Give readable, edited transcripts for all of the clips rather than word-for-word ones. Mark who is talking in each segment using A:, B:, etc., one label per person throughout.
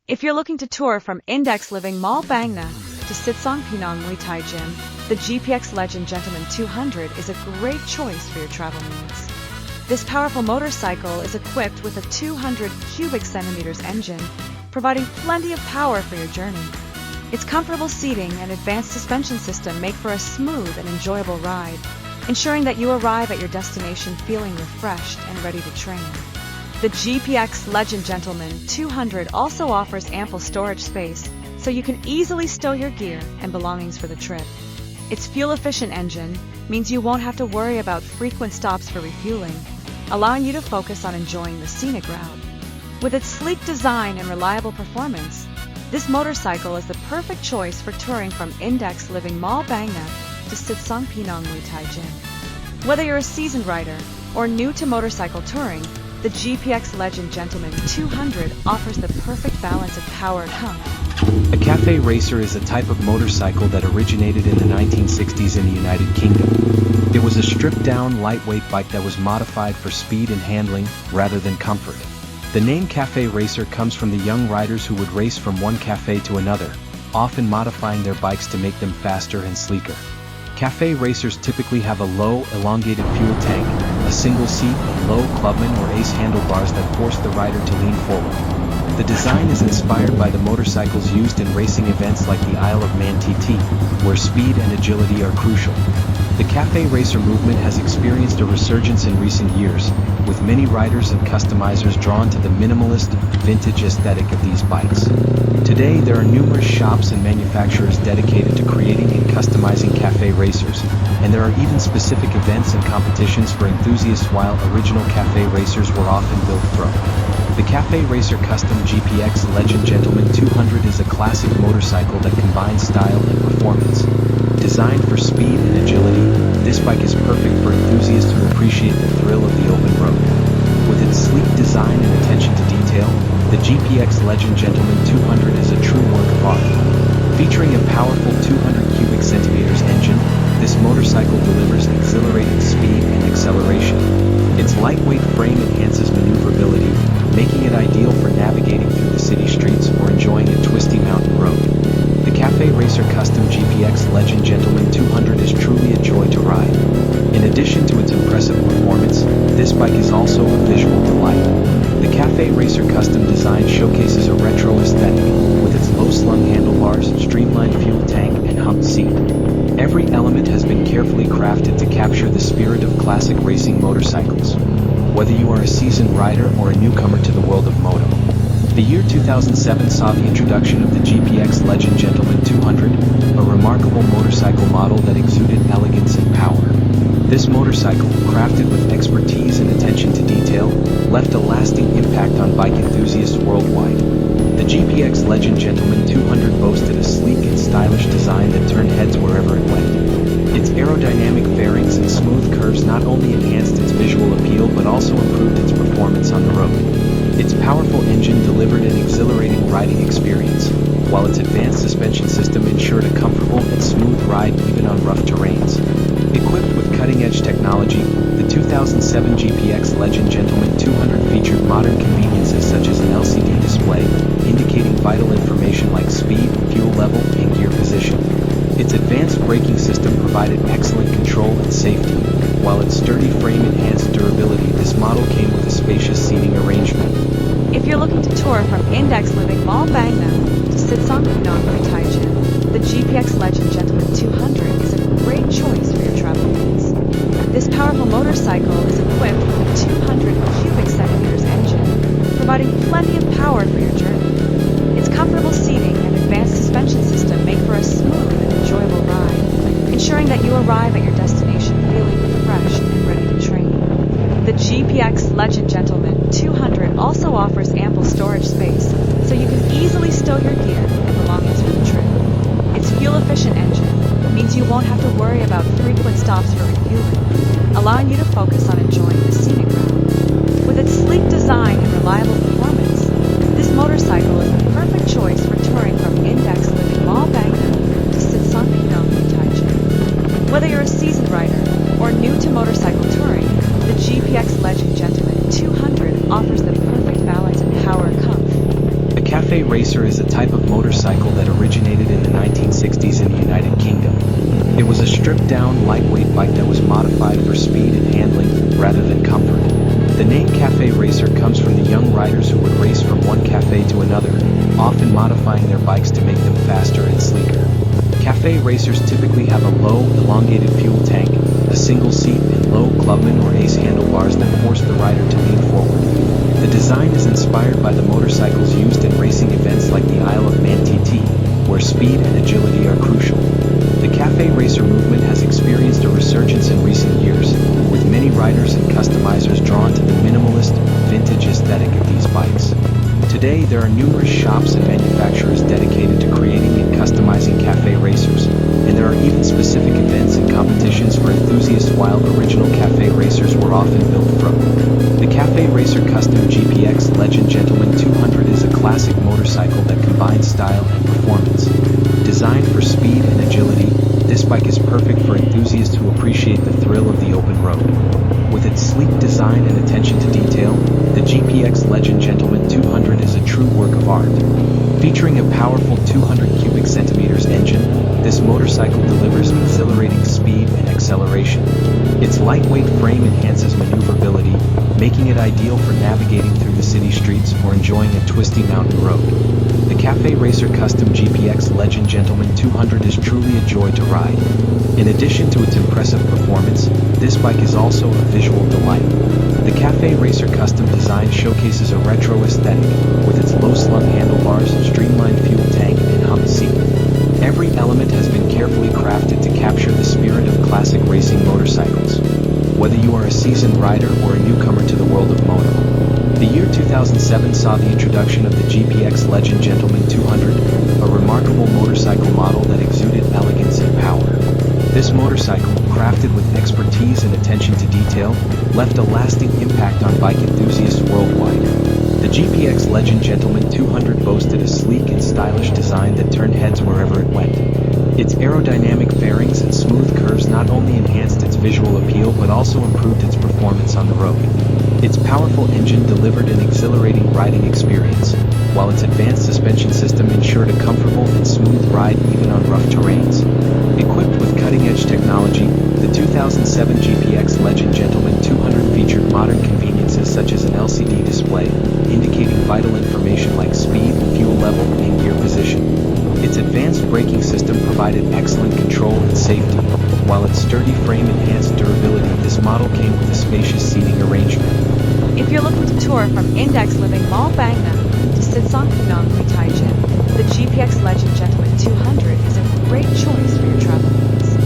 A: If you're looking to tour from Index Living Mall Bangna to SITSONGPEENONG Muay Thai Gym, the GPX Legend Gentleman 200 is a great choice for your travel needs. This powerful motorcycle is equipped with a 200 cubic centimeters engine, providing plenty of power for your journey. Its comfortable seating and advanced suspension system make for a smooth and enjoyable ride, ensuring that you arrive at your destination feeling refreshed and ready to train. The GPX Legend Gentleman 200 also offers ample storage space, so you can easily stow your gear and belongings for the trip. Its fuel-efficient engine means you won't have to worry about frequent stops for refueling, allowing you to focus on enjoying the scenic route. With its sleek design and reliable performance, this motorcycle is the perfect choice for touring from Index Living Mall Bangna to SITSONGPEENONG Muay Thai Gym. Whether you're a seasoned rider or new to motorcycle touring, the GPX Legend Gentleman 200 offers the perfect balance of power and comfort.
B: A cafe racer is a type of motorcycle that originated in the 1960s in the United Kingdom. It was a stripped-down, lightweight bike that was modified for speed and handling rather than comfort. The name cafe racer comes from the young riders who would race from one cafe to another, often modifying their bikes to make them faster and sleeker. Cafe racers typically have a low, elongated fuel tank, a single seat, and low clubman or ace handlebars that force the rider to lean forward. The design is inspired by the motorcycles used in racing events like the Isle of Man TT, where speed and agility are crucial. The cafe racer movement has experienced a resurgence in recent years, with many riders and customizers drawn to the minimalist, vintage aesthetic of these bikes. Today, there are numerous shops and manufacturers dedicated to creating and customizing cafe racers, and there are even specific events and competitions for enthusiasts, while original cafe racers were often built from. The Cafe Racer Custom GPX Legend Gentleman 200 is a classic motorcycle that combines style and performance. Designed for speed and agility, this bike is perfect for enthusiasts who appreciate the thrill of the open road. With its sleek design and attention to detail, the GPX Legend Gentleman 200 is a true work of art. Featuring a powerful 200 cubic centimeters engine, this motorcycle delivers exhilarating speed and acceleration. Its lightweight frame enhances maneuverability, making it ideal for navigating through the city streets or enjoying a twisty mountain road. The Cafe Racer Custom GPX Legend Gentleman 200 is truly a joy to ride. In addition to its impressive performance, this bike is also a visual delight. The Cafe Racer Custom design showcases a retro aesthetic, with its low-slung handlebars, streamlined fuel tank, and humped seat. Every element has been carefully crafted to capture the spirit of classic racing motorcycles. Whether you are a seasoned rider or a newcomer to the world of moto. The year 2007 saw the introduction of the GPX Legend Gentleman 200, a remarkable motorcycle model that exuded elegance and power. This motorcycle, crafted with expertise and attention to detail, left a lasting impact on bike enthusiasts worldwide. The GPX Legend Gentleman 200 boasted a sleek and stylish design that turned heads wherever it went. Its aerodynamic fairings and smooth curves not only enhanced its visual appeal but also improved its performance on the road. Its powerful engine delivered an exhilarating riding experience, while its advanced suspension system ensured a comfortable and smooth ride even on rough terrains. Equipped with cutting-edge technology, the 2007 GPX Legend Gentleman 200 featured modern conveniences such as an LCD display, indicating vital information like speed, fuel level, and gear position. Its advanced braking system provided excellent control and safety, while its sturdy frame enhanced durability. This model came with a spacious seating arrangement.
A: If you're looking to tour from Index Living Mall Bangna to SITSONGPEENONG Muay Thai Gym, the GPX Legend Gentleman 200 is a great choice for your travel needs. This powerful motorcycle is equipped with a 200 cubic centimeters engine, providing plenty of power for your journey. Its comfortable seating and advanced suspension system make for a smooth and enjoyable ride, ensuring that you arrive at your destination feeling refreshed and ready to train. The GPX Legend Gentleman 200 also offers ample storage space, so you can easily stow your gear and belongings for the trip. Its fuel-efficient engine means you won't have to worry about frequent stops for refueling, allowing you to focus on enjoying the scenic route. With its sleek design and reliable performance, this motorcycle is the perfect choice for touring from Index Living Mall Bangna to SITSONGPEENONG Muay Thai Gym. Whether you're a seasoned rider or new to motorcycle touring, the GPX Legend Gentleman 200 offers the perfect balance of power and comfort.
B: A cafe Cafe Racer is a type of motorcycle that originated in the 1960s in the United Kingdom. It was a stripped-down, lightweight bike that was modified for speed and handling rather than comfort. The name Cafe Racer comes from the young riders who would race from one cafe to another, often modifying their bikes to make them faster and sleeker. Cafe racers typically have a low, elongated fuel tank, a single seat, and low clubman or ace handlebars that force the rider to lean forward. The design is inspired by the motorcycles used in racing events like the Isle of Man TT, where speed and agility are crucial. The Cafe Racer movement has experienced a resurgence in recent years, with many riders and customizers drawn to the minimalist, vintage aesthetic of these bikes. Today, there are numerous shops and manufacturers dedicated to creating and customizing cafe racers, and there are even specific events and competitions for enthusiasts while original cafe racers were often built from. The Cafe Racer Custom GPX Legend Gentleman 200 is a classic motorcycle that combines style and performance. Designed for speed and agility, this bike is perfect for enthusiasts who appreciate the thrill of the open road. With its sleek design and attention to detail, the GPX Legend Gentleman 200 is a true work of art. Featuring a powerful 200 cubic centimeters engine, this motorcycle delivers exhilarating speed and acceleration. Its lightweight frame enhances maneuverability, making it ideal for navigating through the city streets or enjoying a twisty mountain road. The Cafe Racer Custom GPX Legend Gentleman 200 is truly a joy to ride. In addition to its impressive performance, this bike is also a visual delight. The Cafe Racer Custom design showcases a retro aesthetic, with its low-slung handlebars, streamlined fuel tank, and humped seat. Every element has been carefully crafted to capture the spirit of classic racing motorcycles. Whether you are a seasoned rider or a newcomer to the world of moto, the year 2007 saw the introduction of the GPX Legend Gentleman 200, a remarkable motorcycle model that exuded elegance and power. This motorcycle, crafted with expertise and attention to detail, left a lasting impact on bike enthusiasts worldwide. The GPX Legend Gentleman 200 boasted a sleek and stylish design that turned heads wherever it went. Its aerodynamic fairings and smooth curves not only enhanced its visual appeal but also improved its performance on the road. Its powerful engine delivered an exhilarating riding experience, while its advanced suspension system ensured a comfortable and smooth ride even on rough terrains. Equipped with cutting-edge technology, the 2007 GPX Legend Gentleman 200 featured modern conveniences such as an LCD display, indicating vital information like speed, fuel level, and gear position. Its advanced braking system provided excellent control and safety, while its sturdy frame enhanced durability. This model came with a spacious seating arrangement.
A: If you're looking to tour from Index Living Mall Bangna to SITSONGPEENONg Muay Thai Gym, the GPX Legend Gentleman 200 is a great choice for your travel needs.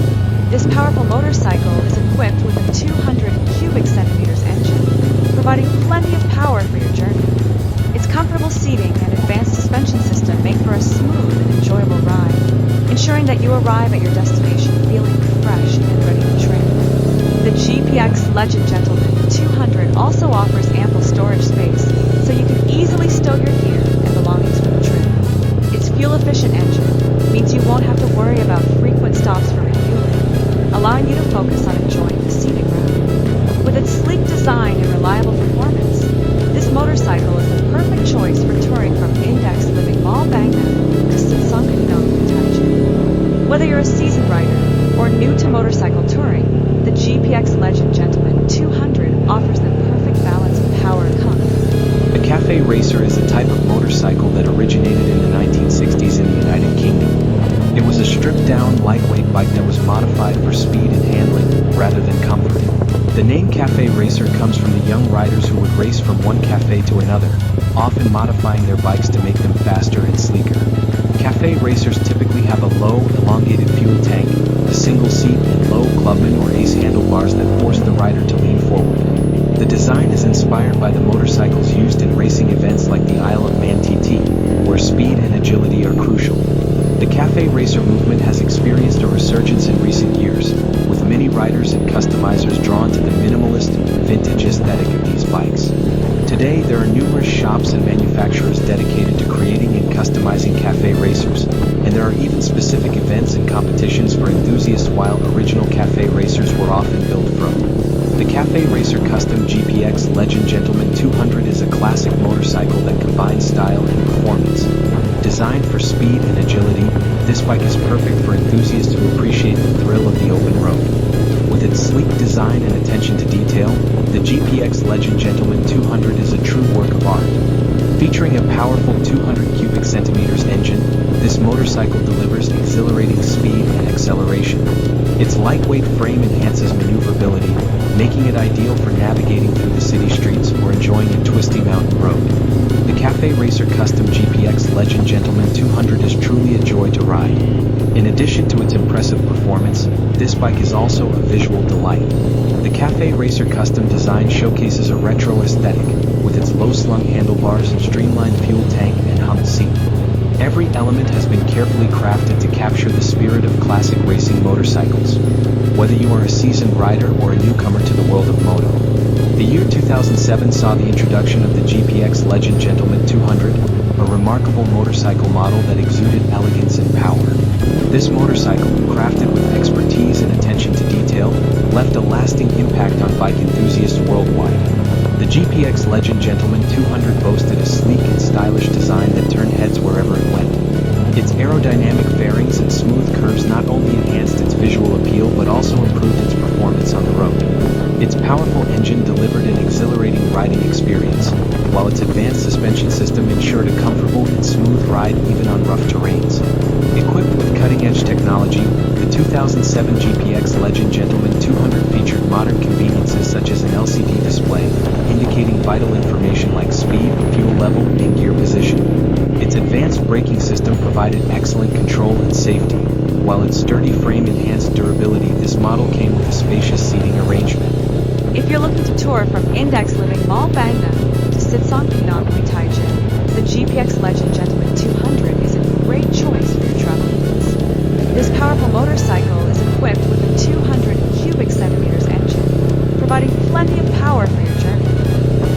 A: This powerful motorcycle is equipped with a 200 cubic centimeters engine, providing plenty of power for your journey. Its comfortable seating and advanced suspension system make for a smooth and enjoyable ride, ensuring that you arrive at your destination feeling refreshed and ready to train. The GPX Legend Gentleman 200 also offers ample storage space, so you can easily stow your gear and belongings for the trip. Its fuel-efficient engine means you won't have to worry about frequent stops for refueling, allowing you to focus on enjoying the scenic route. With its sleek design and reliable performance, this motorcycle is the perfect choice for touring from Index Living Mall Bangna to SITSONGPEENONg Muay Thai Gym. Whether you're a seasoned rider or new to motorcycle touring, the GPX Legend Gentleman 200 offers the perfect balance of power and comfort.
B: The Cafe Racer is a type of motorcycle that originated in the 1960s in the United Kingdom. It was a stripped-down, lightweight bike that was modified for speed and handling rather than comfort. The name Cafe Racer comes from the young riders who would race from one cafe to another, often modifying their bikes to make them faster and sleeker. Cafe racers typically have a low, elongated fuel tank, a single seat, and low clubman or ace handlebars that force the rider to lean forward. The design is inspired by the motorcycles used in racing events like the Isle of Man TT, where speed and agility are crucial. The Cafe Racer movement has experienced a resurgence in recent years, with many riders and customizers drawn to the minimalist, vintage aesthetic of these bikes. Today, there are numerous shops and manufacturers dedicated to creating and customizing cafe racers, and there are even specific events and competitions for enthusiasts while original cafe racers were often built from. The Cafe Racer Custom GPX Legend Gentleman 200 is a classic motorcycle that combines style and performance. Designed for speed and agility, this bike is perfect for enthusiasts who appreciate the thrill of the open road. With its sleek design and attention to detail, the GPX Legend Gentleman 200 is a true work of art. Featuring a powerful 200 cubic centimeters engine, this motorcycle delivers exhilarating speed and acceleration. Its lightweight frame enhances maneuverability, making it ideal for navigating through the city streets or enjoying a twisty mountain road. The Cafe Racer Custom GPX Legend Gentleman 200 is truly a joy to ride. In addition to its impressive performance, this bike is also a visual delight. The Cafe Racer Custom design showcases a retro aesthetic, with its low-slung handlebars, streamlined fuel tank, and humped seat. Every element has been carefully crafted to capture the spirit of classic racing motorcycles. Whether you are a seasoned rider or a newcomer to the world of moto, the year 2007 saw the introduction of the GPX Legend Gentleman 200, a remarkable motorcycle model that exuded elegance and power. This motorcycle, crafted with expertise and attention to detail, left a lasting impact on bike enthusiasts worldwide. The GPX Legend Gentleman 200 boasted a sleek and stylish design that turned heads wherever it went. Its aerodynamic fairings and smooth curves not only enhanced its visual appeal but also improved its performance on the road. Its powerful engine delivered an exhilarating riding experience, while its advanced suspension system ensured a comfortable and smooth ride even on rough terrains. Equipped with cutting-edge technology, the 2007 GPX Legend Gentleman 200 featured modern conveniences such as an LCD display, indicating vital information like speed, fuel level, and gear position. Its advanced braking system provided excellent control and safety, while its sturdy frame enhanced durability. This model came with a spacious seating arrangement.
A: If you're looking to tour from Index Living Mall Bangna to SITSONGPEENONG Muay Thai Gym, the GPX Legend Gentleman 200 is a great choice for your travel needs. This powerful motorcycle is equipped with a 200 cubic centimeters engine, providing plenty of power for your journey.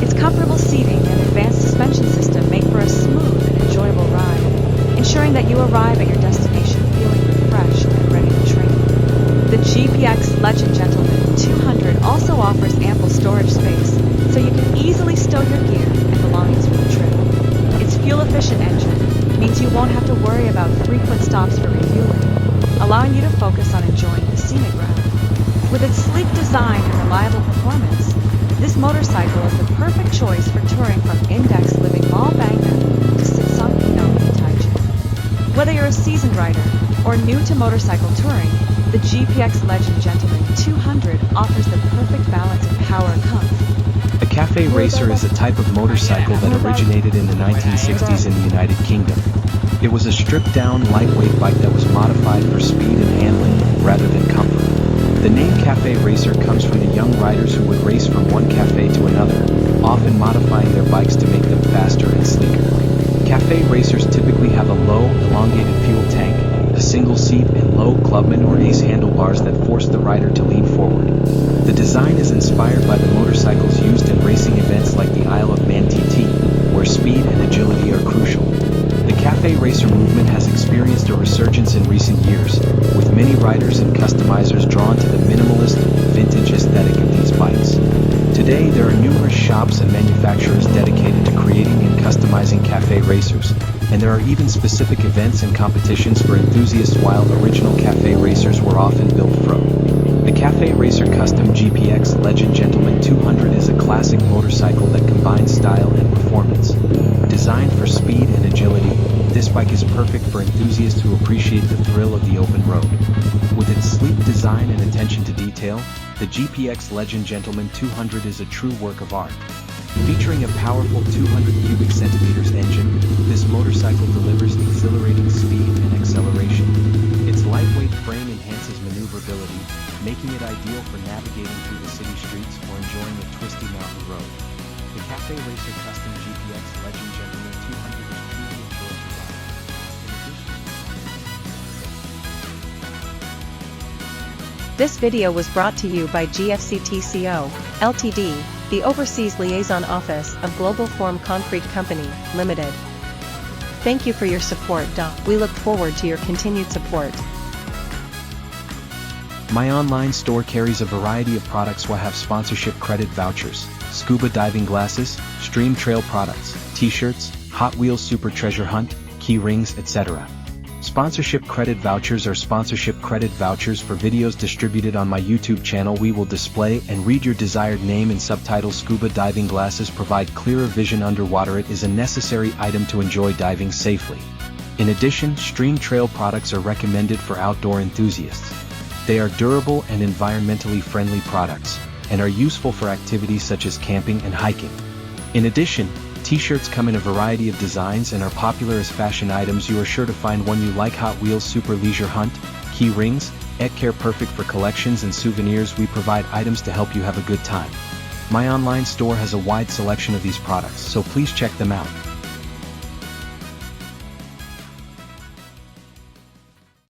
A: Its comfortable seating and advanced suspension system make for a smooth and enjoyable ride, ensuring that you arrive at your destination feeling refreshed and ready to train. The GPX Legend Gentleman 200 also offers ample storage space, so you can easily stow your gear and belongings for the trip. Its fuel-efficient engine means you won't have to worry about frequent stops for refueling, allowing you to focus on enjoying the scenic route. With its sleek design and reliable performance, this motorcycle is the perfect choice for touring from Index Living Mall Bangna to SITSONGPEENONG Muay Thai Gym. Whether you're a seasoned rider or new to motorcycle touring, the GPX Legend Gentleman 200 offers the perfect balance of power and comfort.
B: A Cafe Racer is a type of motorcycle that originated in the 1960s in the United Kingdom. It was a stripped-down, lightweight bike that was modified for speed and handling rather than comfort. The name Cafe Racer comes from the young riders who would race from one cafe to another, often modifying their bikes to make them faster and sleeker. Cafe Racers typically have a low, elongated fuel tank, a single seat, and low clubman or ace handlebars that force the rider to lean forward. The design is inspired by the motorcycles used in racing events like the Isle of Man TT, where speed and agility are crucial. The Cafe Racer movement has experienced a resurgence in recent years, with many riders and customizers drawn to the minimalist, vintage aesthetic of these bikes. Today, there are numerous shops and manufacturers dedicated to creating and customizing Cafe Racers, and there are even specific events and competitions for enthusiasts. While original Cafe Racers were often built from. The Cafe Racer Custom GPX Legend Gentleman 200 is a classic motorcycle that combines style and performance. Designed for speed and agility, this bike is perfect for enthusiasts who appreciate the thrill of the open road. With its sleek design and attention to detail, the GPX Legend Gentleman 200 is a true work of art. Featuring a powerful 200 cubic centimeters engine, this motorcycle delivers exhilarating speed and acceleration. Its lightweight frame enhances maneuverability, making it ideal for navigating through the city streets or enjoying a twisty mountain road. The Cafe Racer Custom GPX Legend Gentleman 200 is truly a joy to ride.
C: This video was brought to you by GFCTCO, Ltd., the Overseas Liaison Office of Global Form Concrete Company, Limited. Thank you for your support. We look forward to your continued support.
B: My online store carries a variety of products. We have sponsorship credit vouchers, scuba diving glasses, stream trail products, t-shirts, Hot Wheels Super Treasure Hunt, key rings, etc. Sponsorship credit vouchers are sponsorship credit vouchers for videos distributed on my YouTube channel. We will display and read your desired name and subtitles. Scuba diving glasses provide clearer vision underwater. It is a necessary item to enjoy diving safely. In addition, Stream Trail products are recommended for outdoor enthusiasts. They are durable and environmentally friendly products, and are useful for activities such as camping and hiking. In addition, T-shirts come in a variety of designs and are popular as fashion items. You are sure to find one you like. Hot Wheels Super Leisure Hunt, key rings, care perfect for collections and souvenirs. We provide items to help you have a good time. My online store has a wide selection of these products, so please check them out.